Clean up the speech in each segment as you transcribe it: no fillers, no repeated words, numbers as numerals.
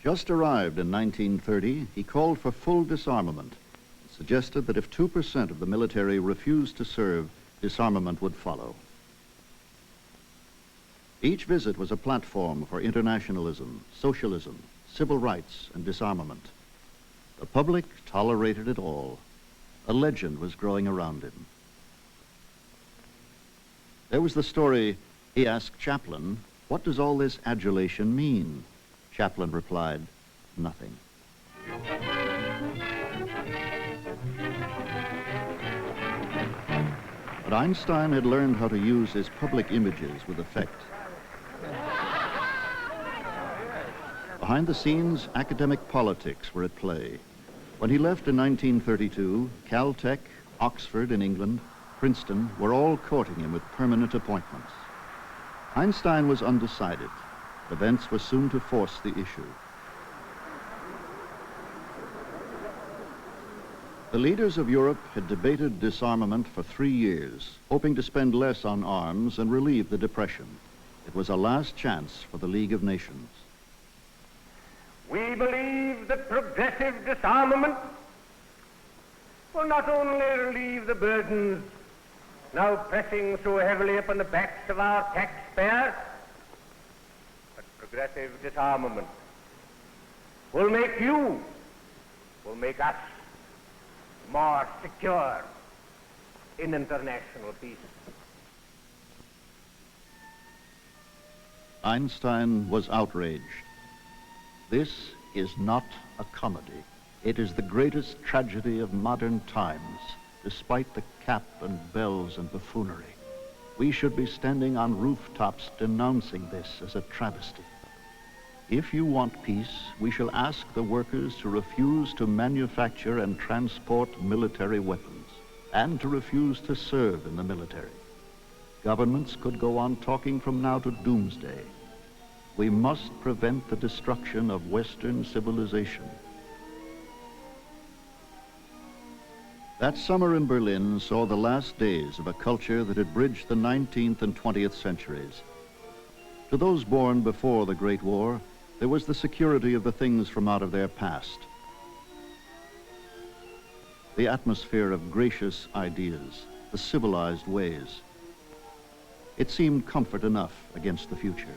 Just arrived in 1930, he called for full disarmament, and suggested that if 2% of the military refused to serve, disarmament would follow. Each visit was a platform for internationalism, socialism, civil rights, and disarmament. The public tolerated it all. A legend was growing around him. There was the story, he asked Chaplin, "What does all this adulation mean?" Chaplin replied, "Nothing." But Einstein had learned how to use his public images with effect. Behind the scenes, academic politics were at play. When he left in 1932, Caltech, Oxford in England, Princeton were all courting him with permanent appointments. Einstein was undecided. Events were soon to force the issue. The leaders of Europe had debated disarmament for 3 years, hoping to spend less on arms and relieve the depression. It was a last chance for the League of Nations. We believe that progressive disarmament will not only relieve the burdens now pressing so heavily upon the backs of our taxpayers, but progressive disarmament will make us more secure in international peace. Einstein was outraged. This is not a comedy. It is the greatest tragedy of modern times, despite the cap and bells and buffoonery. We should be standing on rooftops denouncing this as a travesty. If you want peace, we shall ask the workers to refuse to manufacture and transport military weapons, and to refuse to serve in the military. Governments could go on talking from now to doomsday. We must prevent the destruction of Western civilization. That summer in Berlin saw the last days of a culture that had bridged the 19th and 20th centuries. To those born before the Great War, there was the security of the things from out of their past. The atmosphere of gracious ideas, the civilized ways. It seemed comfort enough against the future.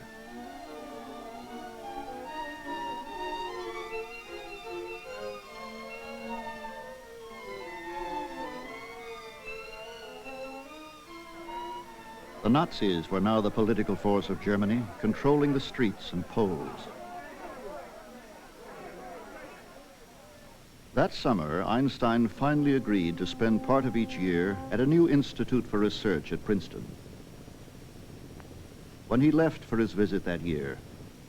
The Nazis were now the political force of Germany, controlling the streets and polls. That summer, Einstein finally agreed to spend part of each year at a new institute for research at Princeton. When he left for his visit that year,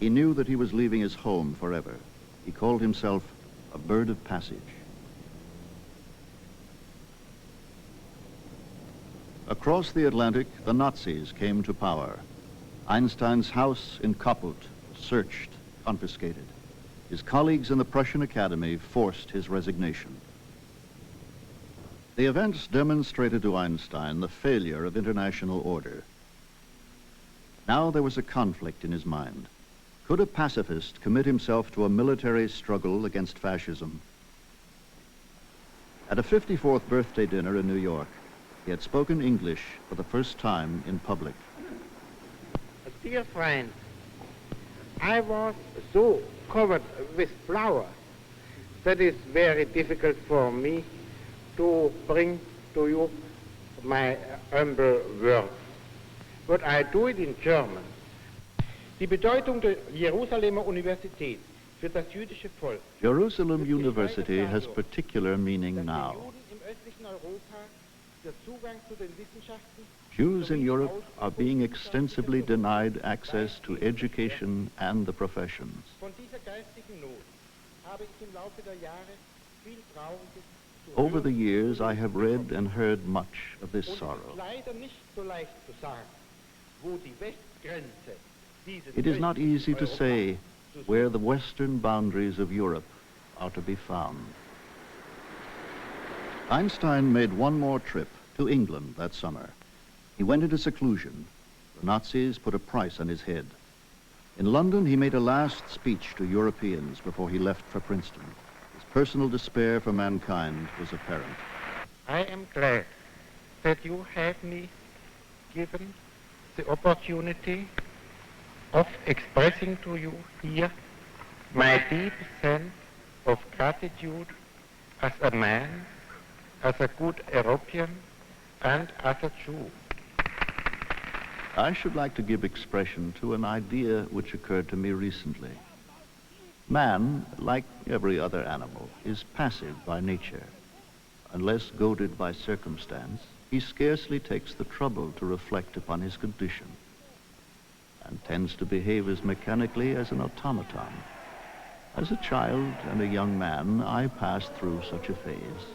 he knew that he was leaving his home forever. He called himself a bird of passage. Across the Atlantic, the Nazis came to power. Einstein's house in Kapput was searched, confiscated. His colleagues in the Prussian Academy forced his resignation. The events demonstrated to Einstein the failure of international order. Now there was a conflict in his mind. Could a pacifist commit himself to a military struggle against fascism? At a 54th birthday dinner in New York, he had spoken English for the first time in public. Dear friend, I was so covered with flowers that it's very difficult for me to bring to you my humble words. But I do it in German. Die Bedeutung der Jerusalemer Universität für das jüdische Volk. Jerusalem University has particular meaning now. Jews in Europe are being extensively denied access to education and the professions. Over the years, I have read and heard much of this sorrow. It is not easy to say where the western boundaries of Europe are to be found. Einstein made one more trip to England that summer. He went into seclusion. The Nazis put a price on his head. In London, he made a last speech to Europeans before he left for Princeton. His personal despair for mankind was apparent. I am glad that you have me given the opportunity of expressing to you here my deep sense of gratitude as a man, as a good European, and as a Jew. I should like to give expression to an idea which occurred to me recently. Man, like every other animal, is passive by nature. Unless goaded by circumstance, he scarcely takes the trouble to reflect upon his condition and tends to behave as mechanically as an automaton. As a child and a young man, I passed through such a phase.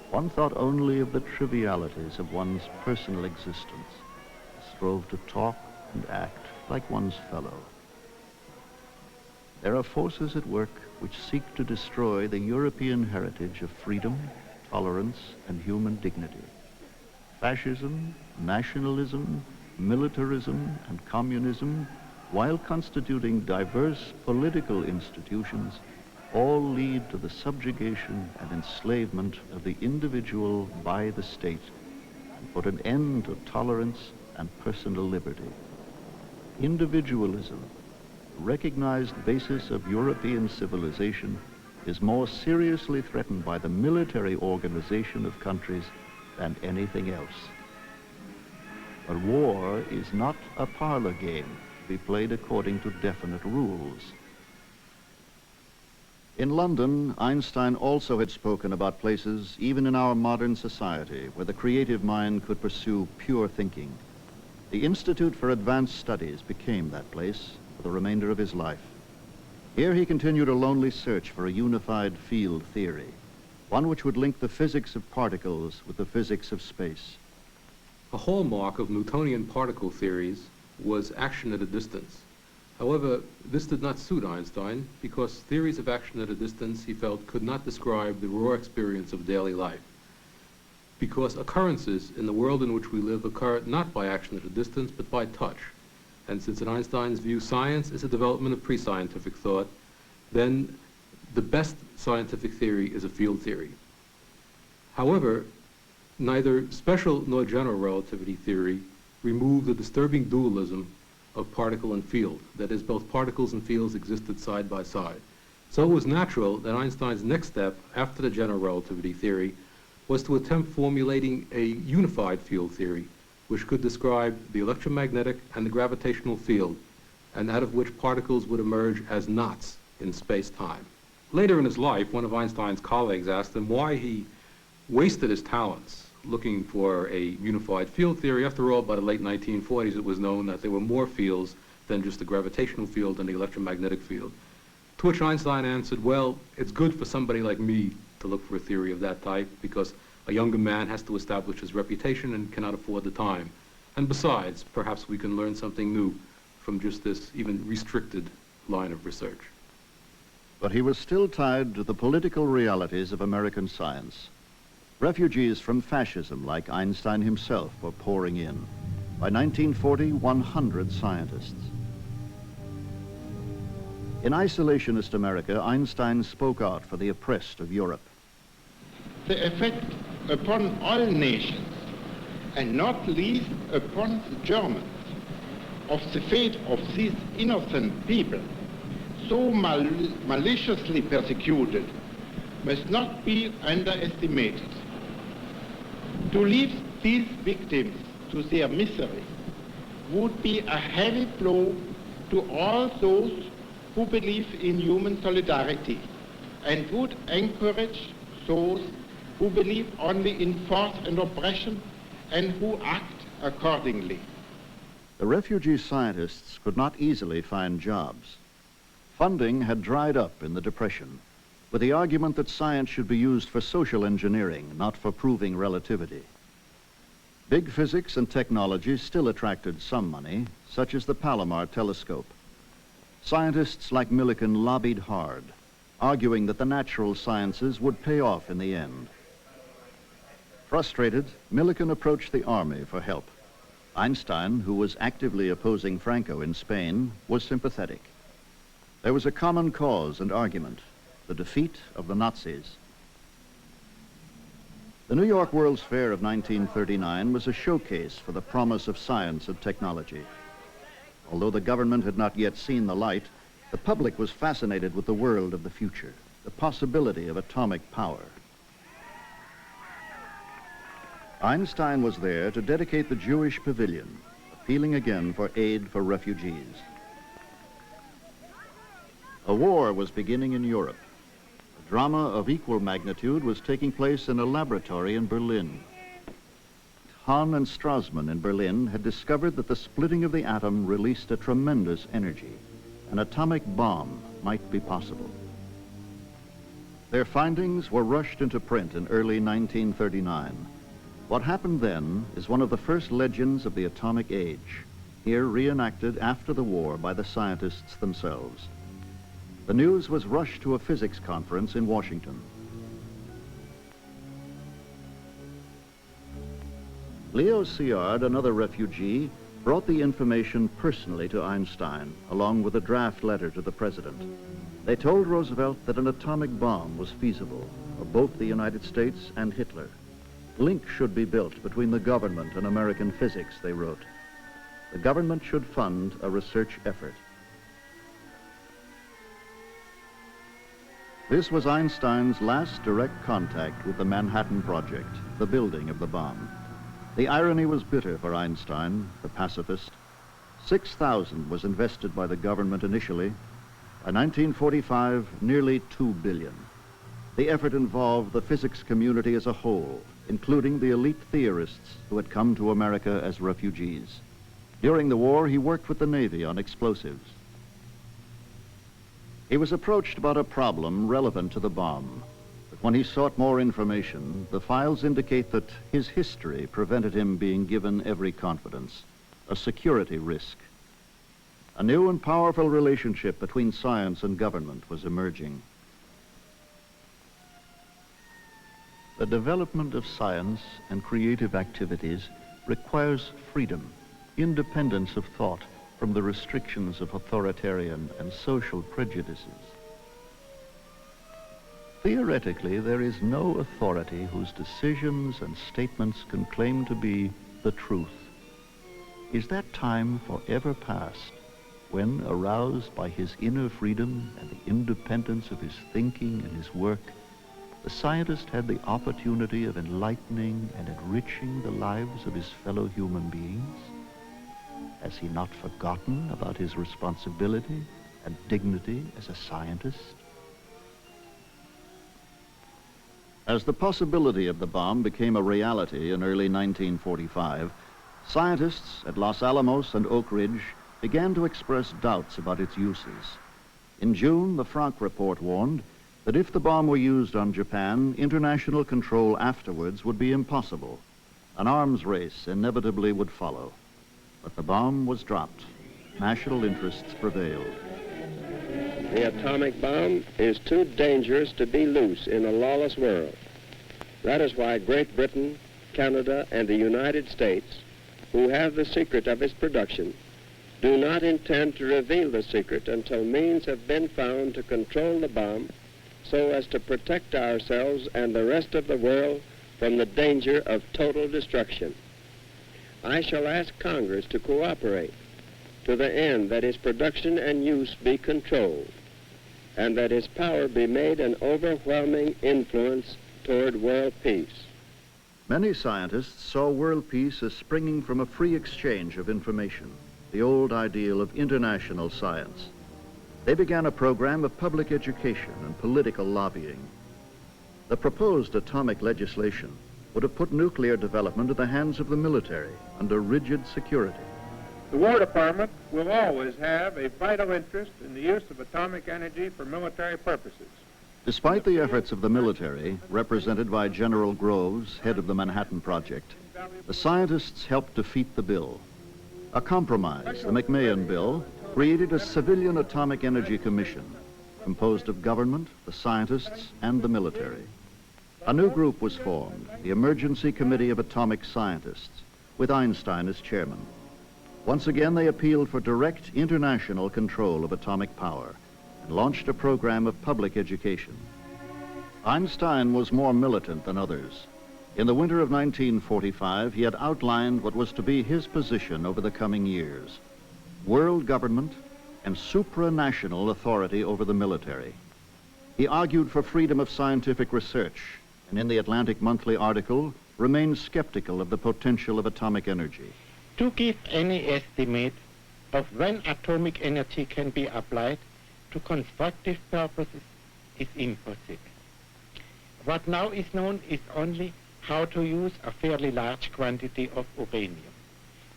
One thought only of the trivialities of one's personal existence, strove to talk and act like one's fellow. There are forces at work which seek to destroy the European heritage of freedom, tolerance, and human dignity. Fascism, nationalism, militarism, and communism, while constituting diverse political institutions, all lead to the subjugation and enslavement of the individual by the state and put an end to tolerance and personal liberty. Individualism, the recognized basis of European civilization, is more seriously threatened by the military organization of countries than anything else. But war is not a parlor game to be played according to definite rules. In London, Einstein also had spoken about places, even in our modern society, where the creative mind could pursue pure thinking. The Institute for Advanced Studies became that place for the remainder of his life. Here he continued a lonely search for a unified field theory, one which would link the physics of particles with the physics of space. A hallmark of Newtonian particle theories was action at a distance. However, this did not suit Einstein because theories of action at a distance, he felt, could not describe the raw experience of daily life. Because occurrences in the world in which we live occur not by action at a distance, but by touch. And since in Einstein's view science is a development of pre-scientific thought, then the best scientific theory is a field theory. However, neither special nor general relativity theory remove the disturbing dualism of particle and field. That is, both particles and fields existed side by side. So it was natural that Einstein's next step after the general relativity theory was to attempt formulating a unified field theory which could describe the electromagnetic and the gravitational field, and out of which particles would emerge as knots in space-time. Later in his life, one of Einstein's colleagues asked him why he wasted his talents looking for a unified field theory. After all, by the late 1940s, it was known that there were more fields than just the gravitational field and the electromagnetic field. To which Einstein answered, well, it's good for somebody like me to look for a theory of that type because a younger man has to establish his reputation and cannot afford the time. And besides, perhaps we can learn something new from just this even restricted line of research. But he was still tied to the political realities of American science. Refugees from fascism, like Einstein himself, were pouring in. By 1940, 100 scientists. In isolationist America, Einstein spoke out for the oppressed of Europe. The effect upon all nations, and not least upon the Germans, of the fate of these innocent people, so maliciously persecuted, must not be underestimated. To leave these victims to their misery would be a heavy blow to all those who believe in human solidarity and would encourage those who believe only in force and oppression and who act accordingly. The refugee scientists could not easily find jobs. Funding had dried up in the Depression, with the argument that science should be used for social engineering, not for proving relativity. Big physics and technology still attracted some money, such as the Palomar telescope. Scientists like Millikan lobbied hard, arguing that the natural sciences would pay off in the end. Frustrated, Millikan approached the Army for help. Einstein, who was actively opposing Franco in Spain, was sympathetic. There was a common cause and argument, the defeat of the Nazis. The New York World's Fair of 1939 was a showcase for the promise of science and technology. Although the government had not yet seen the light, the public was fascinated with the world of the future, the possibility of atomic power. Einstein was there to dedicate the Jewish pavilion, appealing again for aid for refugees. A war was beginning in Europe. A drama of equal magnitude was taking place in a laboratory in Berlin. Hahn and Strassmann in Berlin had discovered that the splitting of the atom released a tremendous energy. An atomic bomb might be possible. Their findings were rushed into print in early 1939. What happened then is one of the first legends of the atomic age, here reenacted after the war by the scientists themselves. The news was rushed to a physics conference in Washington. Leo Szilard, another refugee, brought the information personally to Einstein, along with a draft letter to the president. They told Roosevelt that an atomic bomb was feasible for both the United States and Hitler. Links should be built between the government and American physics, they wrote. The government should fund a research effort. This was Einstein's last direct contact with the Manhattan Project, the building of the bomb. The irony was bitter for Einstein, the pacifist. 6,000 was invested by the government initially. By 1945, nearly $2 billion. The effort involved the physics community as a whole, including the elite theorists who had come to America as refugees. During the war, he worked with the Navy on explosives. He was approached about a problem relevant to the bomb. But when he sought more information, the files indicate that his history prevented him being given every confidence, a security risk. A new and powerful relationship between science and government was emerging. The development of science and creative activities requires freedom, independence of thought from the restrictions of authoritarian and social prejudices. Theoretically, there is no authority whose decisions and statements can claim to be the truth. Is that time forever past when, aroused by his inner freedom and the independence of his thinking and his work, the scientist had the opportunity of enlightening and enriching the lives of his fellow human beings? Has he not forgotten about his responsibility and dignity as a scientist? As the possibility of the bomb became a reality in early 1945, scientists at Los Alamos and Oak Ridge began to express doubts about its uses. In June, the Frank report warned that if the bomb were used on Japan, international control afterwards would be impossible. An arms race inevitably would follow. But the bomb was dropped. National interests prevailed. The atomic bomb is too dangerous to be loose in a lawless world. That is why Great Britain, Canada, and the United States, who have the secret of its production, do not intend to reveal the secret until means have been found to control the bomb so as to protect ourselves and the rest of the world from the danger of total destruction. I shall ask Congress to cooperate to the end that its production and use be controlled and that its power be made an overwhelming influence toward world peace. Many scientists saw world peace as springing from a free exchange of information, the old ideal of international science. They began a program of public education and political lobbying. The proposed atomic legislation would have put nuclear development in the hands of the military under rigid security. The War Department will always have a vital interest in the use of atomic energy for military purposes. Despite the efforts of the military, represented by General Groves, head of the Manhattan Project, the scientists helped defeat the bill. A compromise, the McMahon bill, created a civilian atomic energy commission composed of government, the scientists, and the military. A new group was formed, the Emergency Committee of Atomic Scientists, with Einstein as chairman. Once again, they appealed for direct international control of atomic power and launched a program of public education. Einstein was more militant than others. In the winter of 1945, he had outlined what was to be his position over the coming years: world government and supranational authority over the military. He argued for freedom of scientific research, and in the Atlantic Monthly article, remained skeptical of the potential of atomic energy. To give any estimate of when atomic energy can be applied to constructive purposes is impossible. What now is known is only how to use a fairly large quantity of uranium.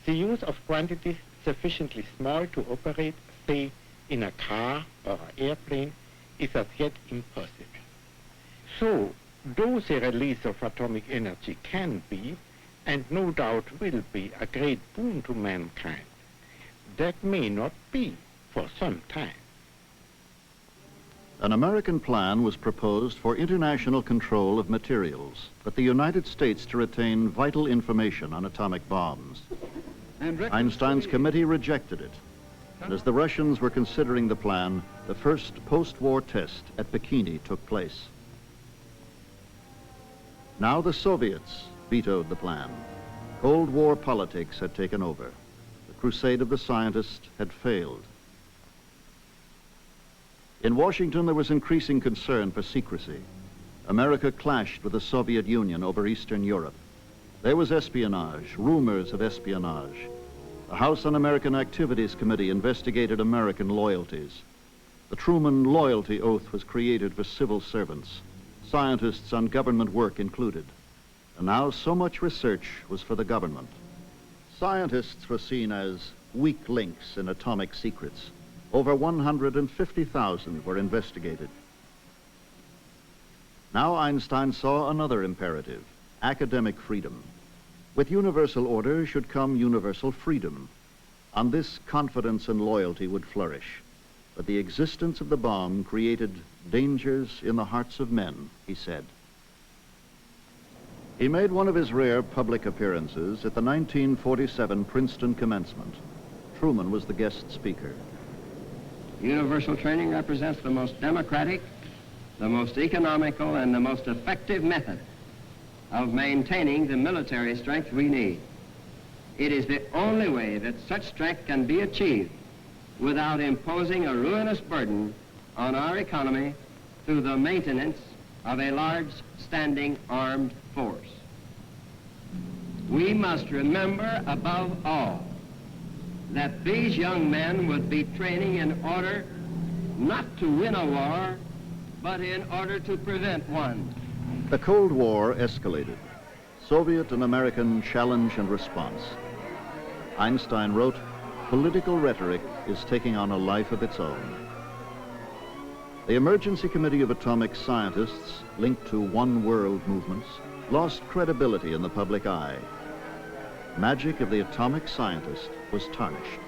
The use of quantities sufficiently small to operate, say, in a car or an airplane, is as yet impossible. So, though the release of atomic energy can be, and no doubt will be, a great boon to mankind, that may not be for some time. An American plan was proposed for international control of materials, but the United States to retain vital information on atomic bombs. Einstein's committee rejected it, and as the Russians were considering the plan, the first post-war test at Bikini took place. Now the Soviets vetoed the plan. Cold War politics had taken over. The crusade of the scientists had failed. In Washington, there was increasing concern for secrecy. America clashed with the Soviet Union over Eastern Europe. There was espionage, rumors of espionage. The House Un-American Activities Committee investigated American loyalties. The Truman Loyalty Oath was created for civil servants, scientists on government work included. And now so much research was for the government. Scientists were seen as weak links in atomic secrets. Over 150,000 were investigated. Now Einstein saw another imperative: academic freedom. With universal order should come universal freedom. On this, confidence and loyalty would flourish. But the existence of the bomb created dangers in the hearts of men, he said. He made one of his rare public appearances at the 1947 Princeton commencement. Truman was the guest speaker. Universal training represents the most democratic, the most economical, and the most effective method of maintaining the military strength we need. It is the only way that such strength can be achieved without imposing a ruinous burden on our economy through the maintenance of a large standing armed force. We must remember above all that these young men would be training in order not to win a war, but in order to prevent one. The Cold War escalated. Soviet and American challenge and response. Einstein wrote, "Political rhetoric is taking on a life of its own." The Emergency Committee of Atomic Scientists, linked to One World movements, lost credibility in the public eye. Magic of the atomic scientist was tarnished.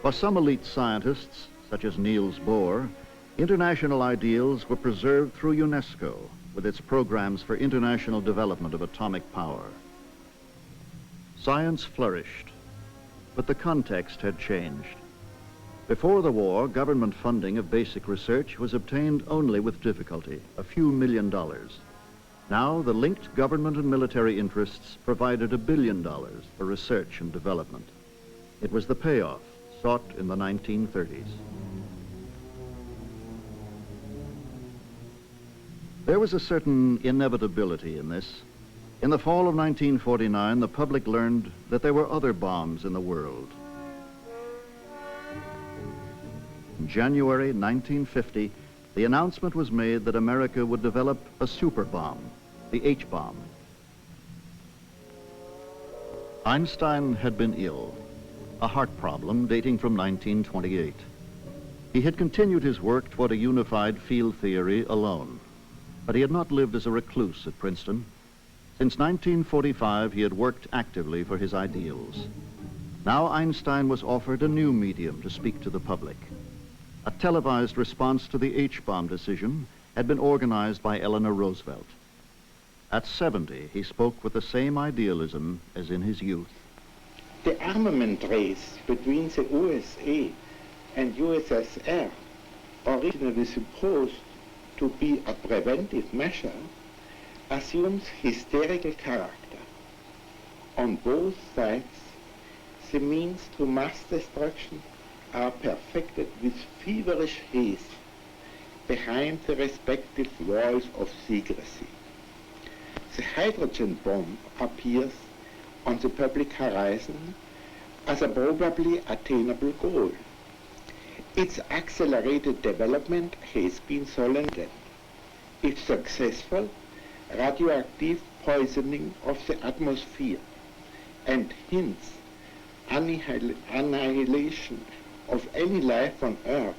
For some elite scientists, such as Niels Bohr, international ideals were preserved through UNESCO with its programs for international development of atomic power. Science flourished, but the context had changed. Before the war, government funding of basic research was obtained only with difficulty, a few $1 million. Now, the linked government and military interests provided $1 billion for research and development. It was the payoff sought in the 1930s. There was a certain inevitability in this. In the fall of 1949, the public learned that there were other bombs in the world. In January 1950, the announcement was made that America would develop a super bomb, the H-bomb. Einstein had been ill, a heart problem dating from 1928. He had continued his work toward a unified field theory alone, but he had not lived as a recluse at Princeton. Since 1945, he had worked actively for his ideals. Now Einstein was offered a new medium to speak to the public. A televised response to the H-bomb decision had been organized by Eleanor Roosevelt. At 70, he spoke with the same idealism as in his youth. The armament race between the USA and USSR, originally supposed to be a preventive measure, assumes hysterical character. On both sides, the means to mass destruction are perfected with feverish haste behind the respective walls of secrecy. The hydrogen bomb appears on the public horizon as a probably attainable goal. Its accelerated development has been solemnized. If successful, radioactive poisoning of the atmosphere and hence annihilation of any life on Earth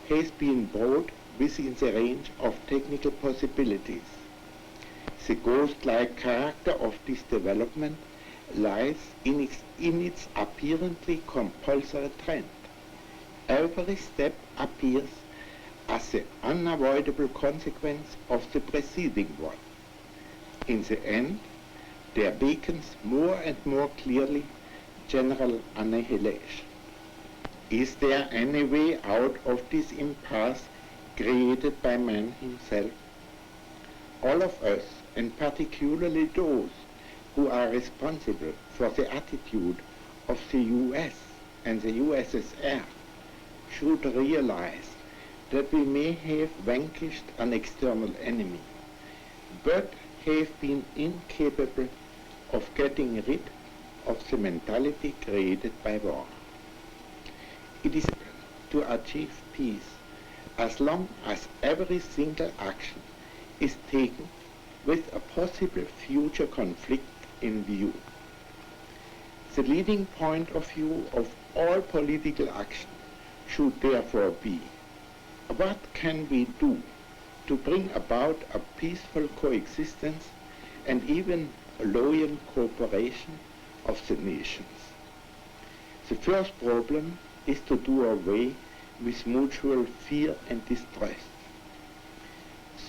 has been brought within the range of technical possibilities. The ghost-like character of this development lies in its apparently compulsory trend. Every step appears as the unavoidable consequence of the preceding one. In the end, there beacons more and more clearly general annihilation. Is there any way out of this impasse created by man himself? All of us, and particularly those who are responsible for the attitude of the US and the USSR, should realize that we may have vanquished an external enemy, but have been incapable of getting rid of the mentality created by war. It is to achieve peace as long as every single action is taken with a possible future conflict in view. The leading point of view of all political action should therefore be, what can we do to bring about a peaceful coexistence and even a loyal cooperation of the nations? The first problem is to do away with mutual fear and distrust.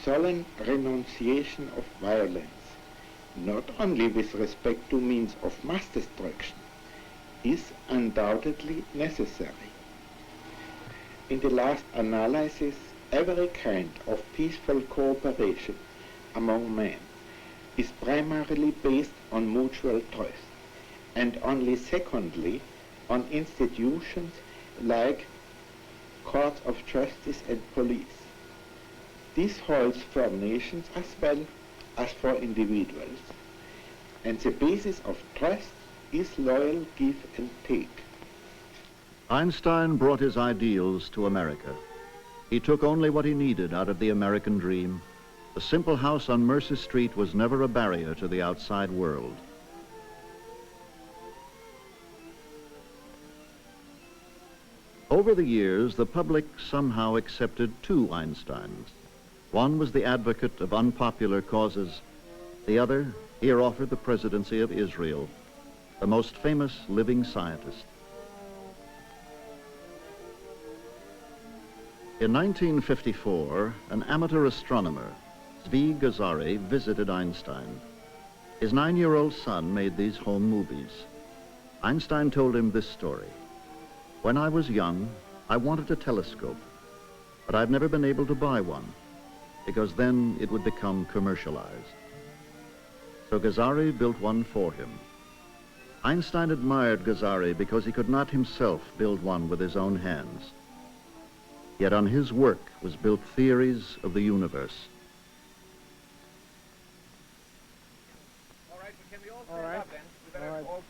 Solemn renunciation of violence, not only with respect to means of mass destruction, is undoubtedly necessary. In the last analysis, every kind of peaceful cooperation among men is primarily based on mutual trust, and only secondly on institutions like courts of justice and police. This holds for nations as well as for individuals, and the basis of trust is loyal give and take. Einstein brought his ideals to America. He took only what he needed out of the American dream. The simple house on Mercer Street was never a barrier to the outside world. Over the years, the public somehow accepted two Einsteins. One was the advocate of unpopular causes. The other, here offered the presidency of Israel, the most famous living scientist. In 1954, an amateur astronomer, Zvi Gazari, visited Einstein. His 9-year-old son made these home movies. Einstein told him this story. When I was young, I wanted a telescope, but I've never been able to buy one, because then it would become commercialized. So Gazari built one for him. Einstein admired Gazari because he could not himself build one with his own hands. Yet on his work was built theories of the universe.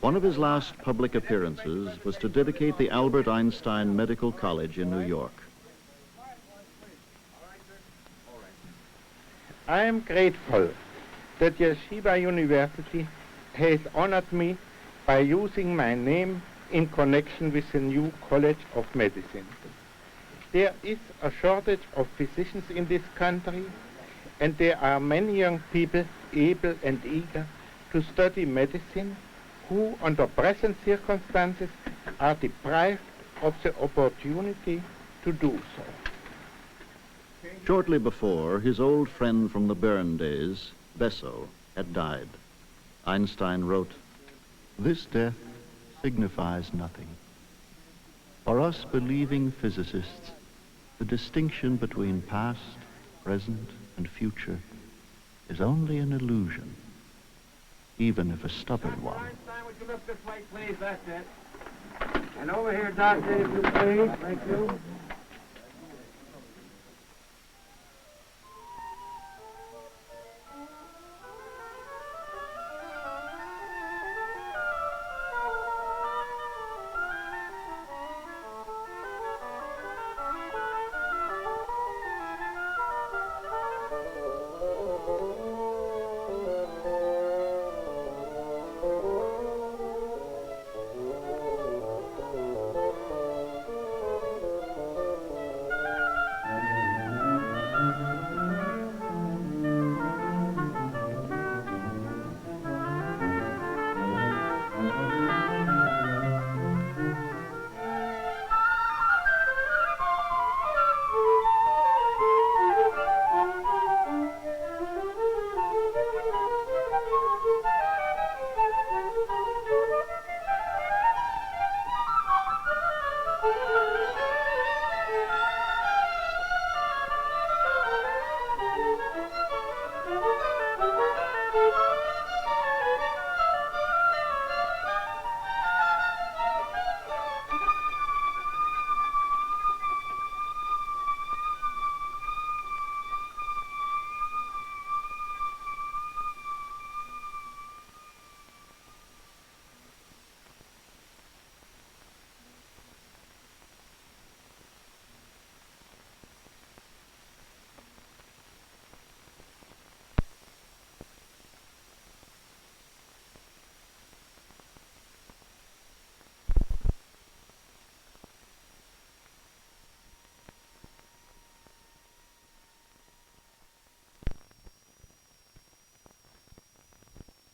One of his last public appearances was to dedicate the Albert Einstein Medical College in New York. I am grateful that Yeshiva University has honored me by using my name in connection with the new College of Medicine. There is a shortage of physicians in this country, and there are many young people able and eager to study medicine who, under present circumstances, are deprived of the opportunity to do so. Shortly before, his old friend from the Bern days, Besso, had died. Einstein wrote, "This death signifies nothing. For us believing physicists, the distinction between past, present, and future is only an illusion, even if a stubborn one." Einstein, would you look this way, please? That's it. And over here, Doctor, if you please. Thank you.